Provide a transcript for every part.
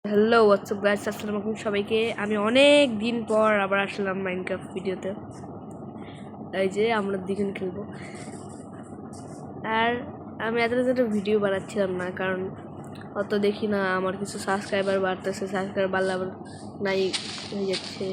Hello WhatsApp guys, আসসালামু আলাইকুম সবাইকে। আমি অনেক দিন পর আবার আসলাম মাইনক্রাফট ভিডিওতে। এই যে আমরা দ্বিগুণ খেলবো। আর আমি এত ভিডিও বানাচ্ছিলাম না, কারণ অত দেখি না। আমার কিছু সাবস্ক্রাইবার বাড়তেছে, সাবস্ক্রাইবার বাড়লে আবার নাই হয়ে যাচ্ছে।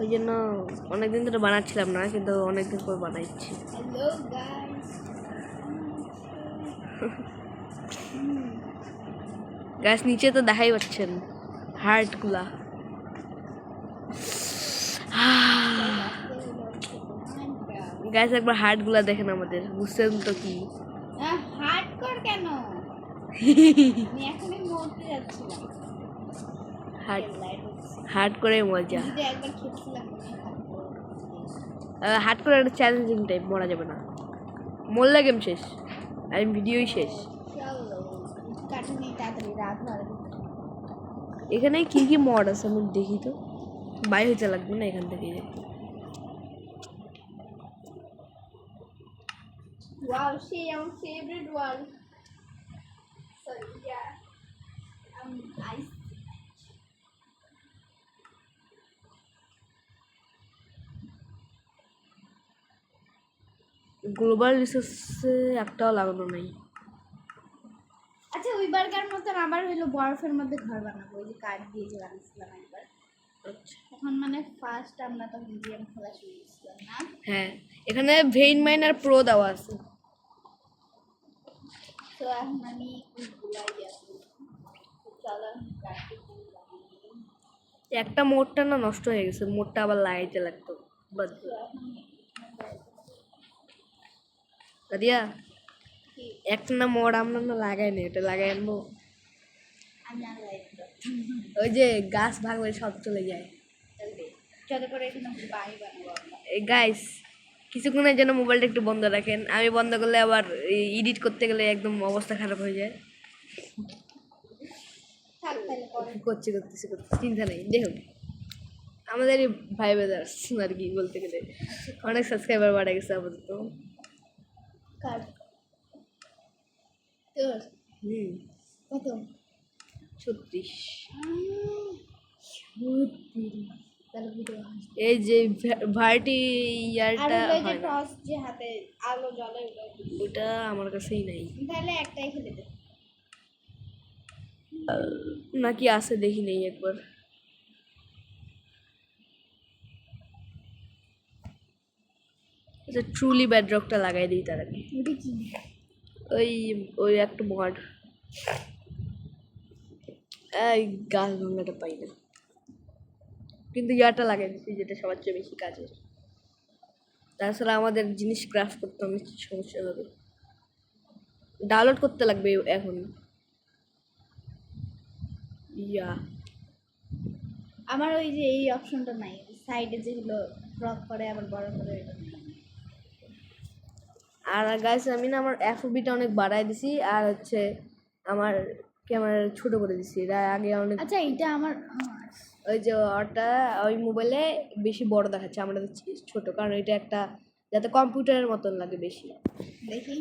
ওই জন্য অনেকদিন ধরে বানাচ্ছিলাম না, কিন্তু অনেকদিন পর বানাইছি। হ্যালো গাইস, গাছ নিচে তো দেখাই পাচ্ছেন হার্টগুলা। গাছ একবার হার্টগুলা দেখেন আমাদের, বুঝছেন তো কি? হার্ডকোর কেন? আমি এখনই মরতে যাচ্ছিলাম। হার্ট করে মজা। যদি একবার খেলছিলাম হার্ট করে একটা চ্যালেঞ্জিং টাইপ, মরা যাবে না। মরলে গেম শেষ, আর ভিডিওই শেষ। কাটুনি তাড়াতাড়ি রাত হয়। এখানে কি কি মড আছে আমি দেখি তো। বাই হইতে লাগবে না এখান থেকে। Wow, she our favorite one. Sorry, yeah. I global রিসোর্সে একটাও লাগানো নাই। আচ্ছা, ওই বার্গার মতন আবার হলো বরফের মধ্যে ঘর বানাবো, ওই যে কাঠ দিয়ে যে বানিয়েছিলাম একবার। তখন মানে ফার্স্ট আমরা তখন গেম খেলা শুরু করেছিলাম না? হ্যাঁ, এখানে ভেইন মাইনার প্রো দেওয়া আছে। তো এখন আমি ভুলাই যাচ্ছি। চলো একটা মোডটা না নষ্ট হয়ে গেছে, মোডটা আবার লাগাইতে লাগতো। দিয়া একটা না মোড আমরা না লাগাই নি, এটা লাগাই আনবো। ওই যে গাছ ভাঙলে সব চলে যায়। যত করে এখানে বাড়ি বানাবো আমরা। এই গাইস, কিছুক্ষণের জন্য মোবাইলটা একটু বন্ধ রাখেন। আমি বন্ধ করলে আবার এডিট করতে গেলে একদম অবস্থা খারাপ হয়ে যায়। থাক তাহলে পরে করতেছি চিন্তা নেই। দেখুন আমাদের এই ভাই ব্রাদার্স আর কি বলতে গেলে অনেক সাবস্ক্রাইবার বাড়া গেছে আপাতত। কার তোর কত? 36। তাহলে ভিডিও এই যে ভার্টি ইয়ারটা আর ওই যে হয় না, টস যে হাতে আলো জ্বলে ওটা আমার কাছেই নাই। তাহলে একটাই খেলে দে। নাকি আছে দেখি নেই একবার। আচ্ছা, ট্রুলি ব্যাডরকটা লাগাই দিই তার আগে। ওটা কি? ওই ওই একটা মড। এই গাছ ভাঙাটা পাই না, কিন্তু ইয়াটা লাগাই দিচ্ছি, যেটা সবার চেয়ে বেশি কাজের। তাছাড়া আমাদের জিনিস ক্রাফট করতে অনেক সমস্যা হবে। ডাউনলোড করতে লাগবে এখন। ইয়া আমার ওই যে এই অপশনটা নাই, সাইডে যেগুলো ড্রপ করে আবার বড় করে এটা নেই। আর গাইস, আমি না আমার এফবিটা অনেক বাড়াই দিছি, আর হচ্ছে আমার ক্যামেরা ছোট করে দিছি। এটা আগে অনেক, আচ্ছা এটা আমার ওই যে ওটা ওই মোবাইলে বেশি বড় দেখাচ্ছে, আমরা ছোট, কারণ এটা একটা যাতে কম্পিউটারের মতন লাগে বেশি। দেখি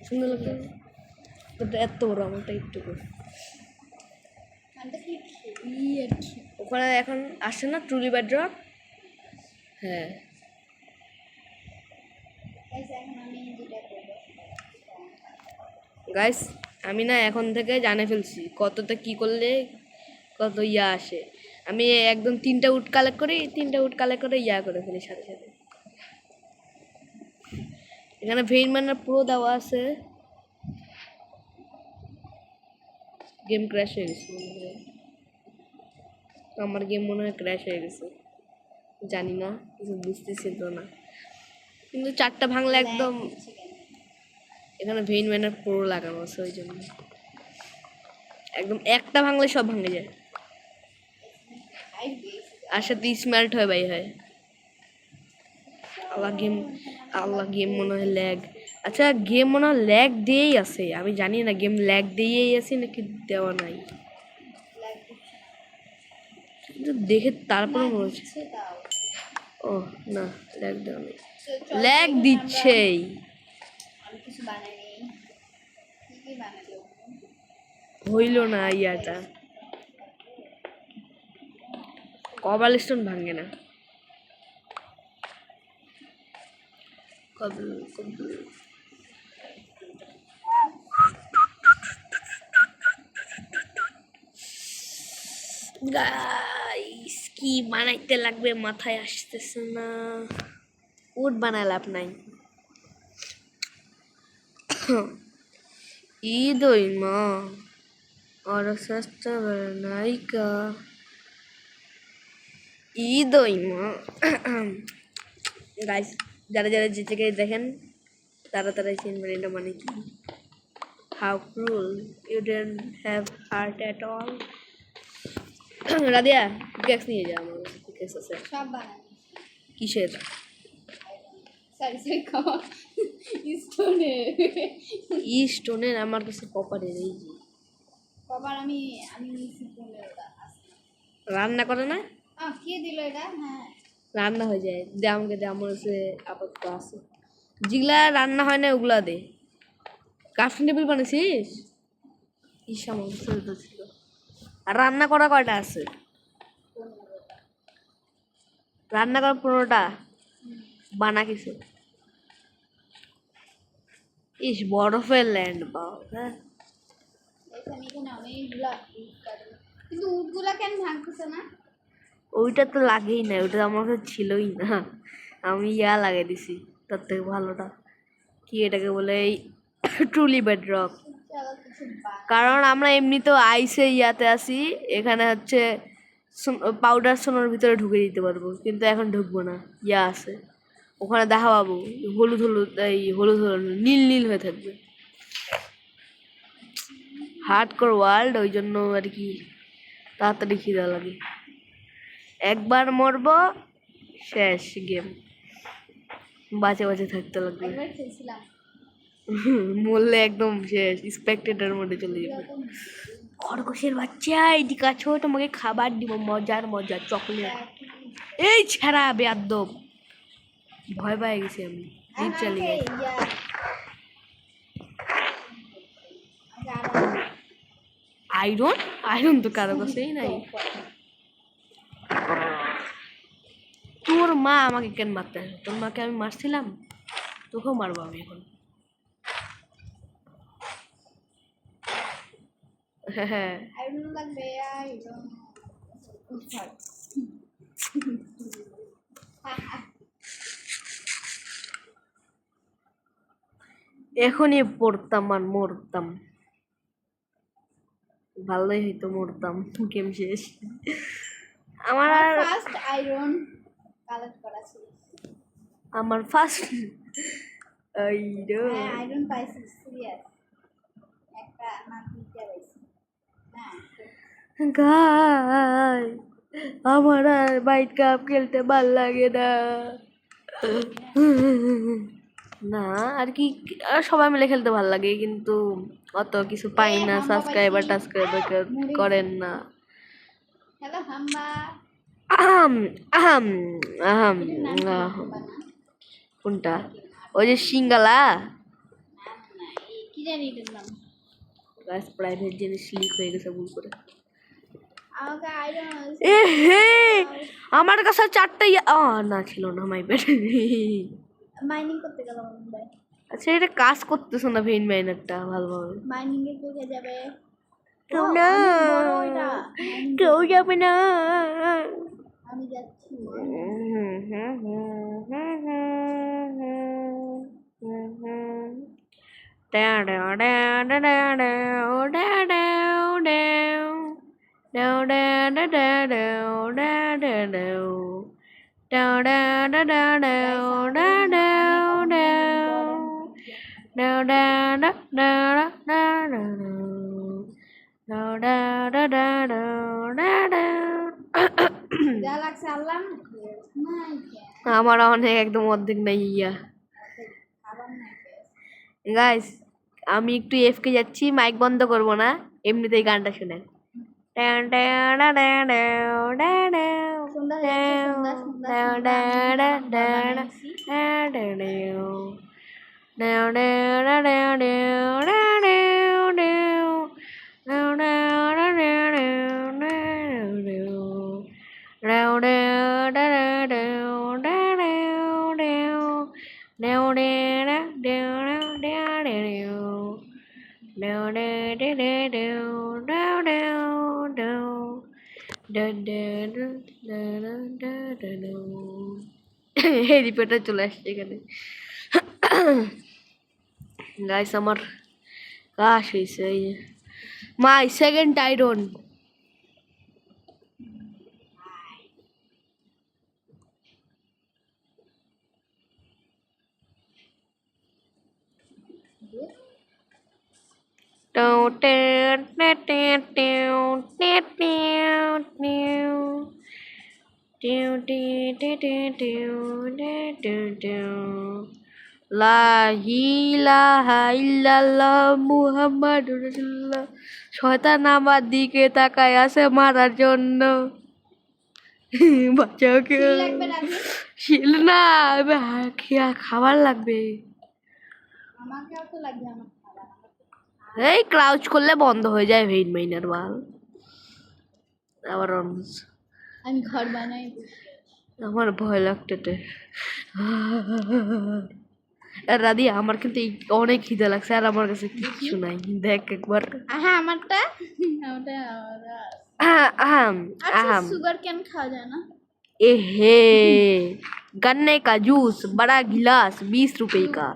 সুন্দর লাগে, কিন্তু এত বড় আমারটা একটু করে। ওখানে এখন আসছে না ট্রুলি ব্যাডরক? হ্যাঁ গাইস, আমি না এখন থেকে জানে ফেলছি কতটা কি করলে কত ইয়া আসে। আমি একদম 3টা উড কালেক্ট করি, 3টা উড কালেক্ট করে ইয়া করে ফেলি সাথে সাথে। এখানে ভেইন মাইনার প্রো দেওয়া আছে। গেম ক্র্যাশ হয়ে গেছে মনে হয়। আমার গেম মনে হয় ক্র্যাশ হয়ে গেছে, জানি না, কিছু বুঝতেছি তো না। কিন্তু 4টা ভাঙলে একদম, এখানে ভেইন মাইনার প্রো লাগানো আছে ওই জন্য একদম একটা ভাঙলে সব ভাঙে যায়। আর সাথে স্মার্ট হয় বাই হয়। আল্লাহ গেম মনে হয় ল্যাগ। আচ্ছা, গেম মনে হয় ল্যাগ দিয়েই আছে, আমি জানি না গেম ল্যাগ দিয়েই আছে নাকি দেওয়া নাই, কিন্তু দেখে তারপরে মনে হচ্ছে। ও না, ল্যাগ দেওয়া নেই, ল্যাগ দিচ্ছেই। আমি কিছু বানাইনি, কি বানাবো? হইল না ইয়াটা, কবাল স্টোন ভাঙে না। কবল কবল গাইস, কি বানাইতে লাগবে মাথায় আসতেছে না। উড বানায় লাভ নাই। ঈদ ওই মা और सस्ता नायिका ঈদ ওই মা। গাইস, যারা যারা যে জায়গায় দেখেন তারা তারাই চিনবেন এটা মানে কি। How cruel, you don't have heart at all. Radia, pickaxe নিয়ে যা, আমার কাছে পিকেক্স আছে। সব বানানো। কিসের? সরি সরি খাওয়া স্টোনে। ই স্টোনের, আমার কাছে কপারের। এই যে কবার আমি আমি স্টোনে ওটা আছে। রান্না করে না, কে দিল এটা? হ্যাঁ রান্না হয়ে যায়। দে আমাকে, দে, আমার কাছে আপাতত আছে। যেগুলা রান্না হয় না ওগুলা দে। কাফটিং টেবিল বানিয়েছিস? ইস, আমার কাছে তো ছিল। আর রান্না করা কয়টা আছে? রান্না করা 15টা। বানা কিছু। ইস, বরফের ল্যান্ড পাও। হ্যাঁ, এখানে এখানে অনেকগুলা উট কাটে, কিন্তু উটগুলা কেন ভাঙতেছে না? ওইটা তো লাগেই না, ওইটা আমার কাছে ছিলই না। আমি ইয়া লাগিয়ে দিছি তার থেকে ভালোটা। কি এটাকে বলে, এই ট্রুলি বেডরক। চলো কিছু কারণ আমরা এমনিতেও আইসে ইয়াতে আছি, এখানে হচ্ছে পাউডার সোনার ভিতরে ঢুকে দিতে পারবো, কিন্তু এখন ঢুকবো না। ইয়া আছে ওখানে, দেখা পাবো হলুদ হলুদ, এই হলুদ হলুদ নীল নীল হয়ে থাকবে। হার্ডকোর ওয়ার্ল্ড, ওই জন্য আর কি তাড়াতাড়ি খিদা লাগে। একবার মরবো, শেষ গেম। বাঁচে বাঁচে থাকতে লাগবে। একবার খেলছিলাম মরলে একদম শেষ, স্পেক্টেটার মধ্যে চলে যাবে। খরগোশের বাচ্চা, এদিকে আছো, তোমাকে খাবার দিব, মজার মজার চকলেট। এই ছেঁড়া বেয়াদব, ভয় পেয়ে গেছি আমি লিটারালি। আয়রন, আয়রন তো কারো কাছেই নাই। তোর মা আমাকে কেন মারতে আসে? তোর মাকে আমি মারছিলাম, তোকেও মারবো আমি এখন। হ্যাঁ, আয়রন লাগবে, আয়রন। এখনই পড়তাম আর মরতাম, ভালোই হইতো মরতাম। গেম শেষ। আমার আর ফার্স্ট আয়রন কালেক্ট করা ছিল। আমার ফার্স্ট হ্যাঁ আয়রন পাইছি, সিরিয়াস। একটা না দুইটা পাইছি। হ্যাঁ গাই, আমার আর বাইট কাপ খেলতে ভাল লাগে না। না আর কি, আর সবাই মিলে খেলতে ভাল লাগে, কিন্তু অত কিছু পাই না। সাবস্ক্রাইবার টাসক্রাইবার করেন না। হ্যালো হাম্বা। আহাম আহাম আহাম আহাম। কোনটা? ওই যে সিঙ্গালা। কি জানি এটার নাম। গাছ প্রাইভেট জিনিস লিক হয়ে গেছে ভুল করে। আমাকে আয়রন এ হে, আমার কাছে 4টা না ছিল না, মাই ব্যাড। মাইনিং করতে গেলাম মুম্বাই। আচ্ছা, এটা কাজ করতেছ না ভেইন মাইনারটা ভালোভাবে? মাইনিং এ কোথায় যাবে? কেউ ও, না, অনেক বড় এটা। কেউ যাবে না। আমি যাচ্ছি। যা লাগছে আল্লাহ নাই আমার অনেক একদম অর্ধেক নাই ইয়া। খাবার নাই। গাইস, আমি একটু এফকে যাচ্ছি, মাইক বন্ধ করব না, এমনিতেই গানটা শুনেন। হেলিপ্যাডে চলে আসছে এখানে। গাইস আমার কাশ হয়েছে, এই মাই সেকেন্ড আয়রন। লা ইলাহা ইল্লাল্লাহ মুহাম্মাদুর রাসূলুল্লাহ। শয়তান আমার দিকে তাকায় আছে মারার জন্য। বাচ্চাকে কি লাগবে রাখি? শিল না, এবার খাবার লাগবে। আমাকেও তো লাগবে আমার খাবার। এই ক্রাউচ করলে বন্ধ হয়ে যায় ভেইন মাইনার বাল। আবার আমি ঘর বানাই। আমার ভয় লাগতেছে। আর রাদি আমার কিন্তু অনেক খিদে লাগছে, আর আমার কাছে কিচ্ছু নাই। দেখ একবার। হ্যাঁ আমারটা আহাম আচ্ছা আহাম সুগার কেন খাওয়া যায় না? ए हे गन्ने का जूस बड़ा गिलास 20 रुपए का,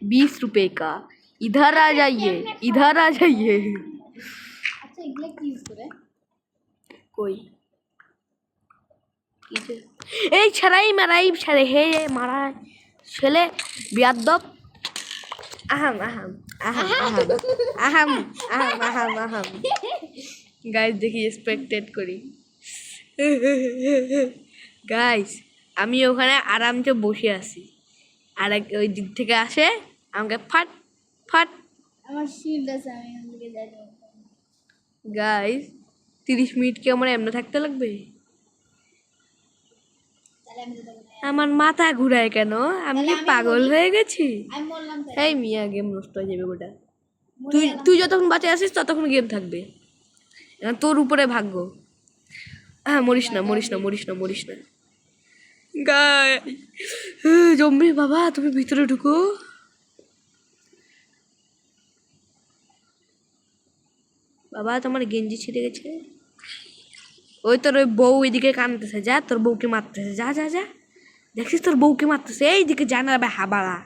20 रुपए का। इधर आ जाइए, इधर आ जाइए। আচ্ছা এগুলো কি ইউজ করে? कोई এই ছাড়াই মারাই ছাড়ে হে মারা ছেলে বিয়াদব। আহাম আহাম আহাম আহাম আহাম আহাম আহাম আহাম। গাইস দেখি এক্সপেক্টেড করি। গাইস আমি ওখানে আরামসে বসে আছি, আর ওই দিক থেকে আসে আমাকে ফাট ফাট। আমার শিল্ড আছে, আমি এখান থেকে যাই যাবো। গাইস 30 মিনিট কি আমার এমনি থাকতে লাগবে? তাহলে আমি যেতে পারি। আমার মাথা ঘুরায় কেন? আমি কি পাগল হয়ে গেছি? আমি বললাম তাই। এই মিয়া গেম নষ্ট হয়ে যাবে গোটা। মরে তুই গেলাম। তুই যতক্ষণ বাঁচে আসিস ততক্ষণ গেম থাকবে। এখন তোর উপরে ভাগ্য। হ্যাঁ মরিস না মরিস না মরিস না মরিস না। গাই জম্বি বাবা তুমি ভিতরে ঢুকো। বাবা তোমার গেঞ্জি ছিঁড়ে গেছে। ওই তোর ওই বউ এইদিকে কানতেছে, যা তোর বউকে মারতেছে, যা যা যা। দেখছিস তোর বউকে মারতেছে, এইদিকে জানা হাবাড়া।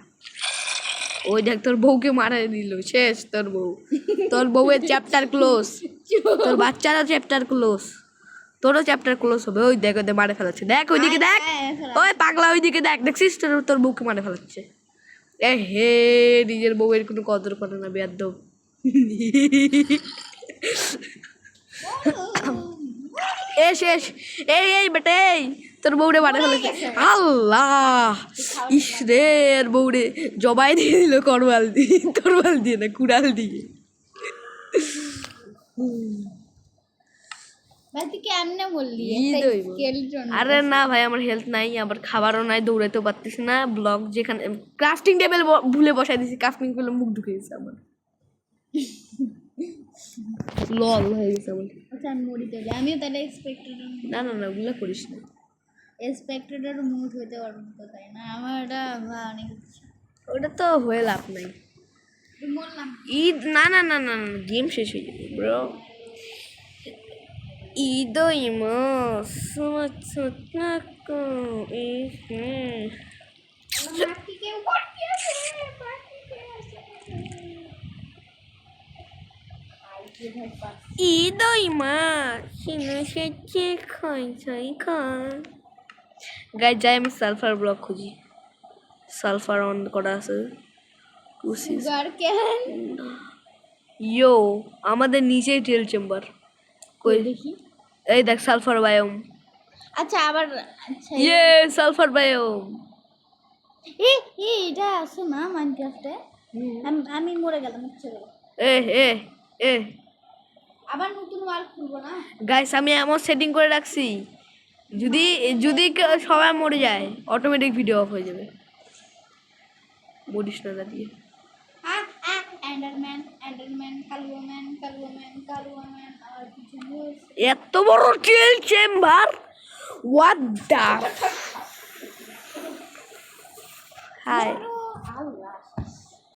ওই দেখ তোর বউকে মারা দিল, শেষ তোর বউ। তোর বউয়ের চ্যাপ্টার ক্লোজ, তোর বাচ্চারও চ্যাপ্টার ক্লোজ, তোরও চ্যাপ্টার ক্লোজ হবে। ওই দেখ ওদের মারে ফেলাচ্ছে, দেখ ওইদিকে দেখ, ওই পাগলা ওইদিকে দেখ, দেখছিস তোর বউকে মারে ফেলাচ্ছে। এ হে নিজের বউয়ের কোনো কদর করে না বেয়াদব। শেষ। এই এই বেটে এই তোর বউরে মারে ফেলেছে। আল্লাহ ইস রে, আর বউরে জবাই দিয়ে দিল করবাল দিয়ে, তরবাল দিয়ে না কুড়াল দিয়ে। ভাই তুই কেমনে বললি? ঈদ একটা হইবো। স্কেলটন। আরে না ভাই আমার হেলথ নাই, আবার খাবারও নাই, দৌড়াতেও পারতেছি না। ব্লক যেখানে ক্রাফটিং টেবিল ভুলে বসাই দিছি, ক্রাফটিং টেবিলে মুখ ঢুকে গেছে আমার। লল হয়ে গেছে আমার। আচ্ছা আমি মরি তাহলে। আমিও তাহলে এক্সপেক্টেড না না না ওগুলো করিস না। এক্সপেক্টেডের মুড হইতে পারবো তো, তাই না? আমার ওটা অনেক ইচ্ছা। ওটা তো হয়ে লাভ নাই। বললাম ঈদ না না না না না গেম শেষ হয়ে যাবে ব্রো। ঈদ মাস ঈদ মাস খাই খাই খাই। গাই যাই আমি সালফার ব্লক খুঁজি, সালফার অন করা আছে। সুগার কেন? ইয়ো আমাদের নিচেই টেল চেম্বার। কই দেখি। এই দেখ সালফার বায়োম। আচ্ছা আবার আচ্ছা ইয়ে সালফার বায়োম। এটা আছে না মাইনক্রাফটে? আমি মরে গেলাম ইচ্ছে করে। এ এ এ আবার নতুন ওয়ার্ল্ড খুলবো না? গাইস আমি এমন সেটিং করে রাখছি, যদি যদি সবাই মরে যায় অটোমেটিক ভিডিও অফ হয়ে যাবে। মরিস না দিয়ে এন্ডারম্যান কালুয়াম্যান আর কিছু নিউজ। এত বড় টেল চেম্বার, হোয়াট দা হাই। আল্লাহ